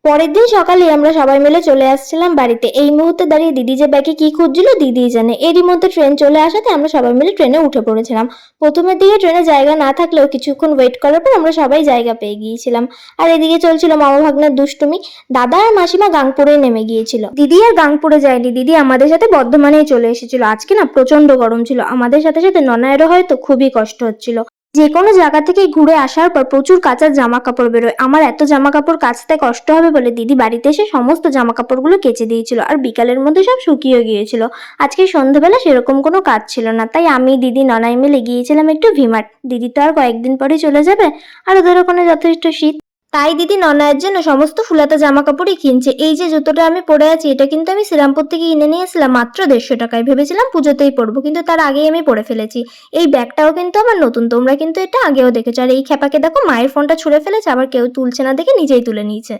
পরের দিন সকালে আমরা সবাই মিলে চলে আসছিলাম বাড়িতে। এই মুহূর্তে দাঁড়িয়ে দিদি যে ব্যাগে কি খুঁজছিল দিদিই জানে। এরই মধ্যে ট্রেন চলে আসাতে আমরা সবাই মিলে ট্রেনে উঠে পড়েছিলাম। প্রথমের দিকে ট্রেনে জায়গা না থাকলেও কিছুক্ষণ ওয়েট করার পর আমরা সবাই জায়গা পেয়ে গিয়েছিলাম। আর এদিকে চলছিল মামা ভাগ্নের দুষ্টুমি। দাদা আর মাসিমা গাংপুরেই নেমে গিয়েছিল। দিদি আর গাংপুরে যায়নি, দিদি আমাদের সাথে বর্ধমানেই চলে এসেছিল। আজকে না প্রচন্ড গরম ছিল, আমাদের সাথে সাথে ননায়েরও হয়তো খুবই কষ্ট হচ্ছিল। যে কোনো জায়গা থেকে ঘুরে আসার পর প্রচুর কাঁচা জামা কাপড় বেরোয়। আমার এত জামা কাপড় কাচতে কষ্ট হবে বলে দিদি বাড়িতে এসে সমস্ত জামা কাপড়গুলো কেচে দিয়েছিল, আর বিকালের মধ্যে সব শুকিয়ে গিয়েছিল। আজকে সন্ধ্যাবেলা সেরকম কোনো কাজ ছিল না, তাই আমি দিদি ননাই মিলে গিয়েছিলাম একটু ভিমার্ট। দিদি তো আর কয়েকদিন পরে চলে যাবে, আর ওদের ওখানে যথেষ্ট শীত, তাই দিদি ননায়ের জন্য সমস্ত ফুলাতা জামা কাপড়ই কিনছে। এই যে জুতোটা আমি পরে আছি, এটা কিন্তু আমি শ্রীরামপুর থেকে কিনে নিয়েছিলাম মাত্র 150 টাকায়। ভেবেছিলাম পুজোতেই পরবো, কিন্তু তার আগেই আমি পরে ফেলেছি। এই ব্যাগটাও কিন্তু আমার নতুন, তোমরা কিন্তু এটা আগেও দেখেছো। আর এই খ্যাপাকে দেখো, মায়ের ফোনটা ছুঁড়ে ফেলেছে, আবার কেউ তুলছে না দেখে নিজেই তুলে নিয়েছে।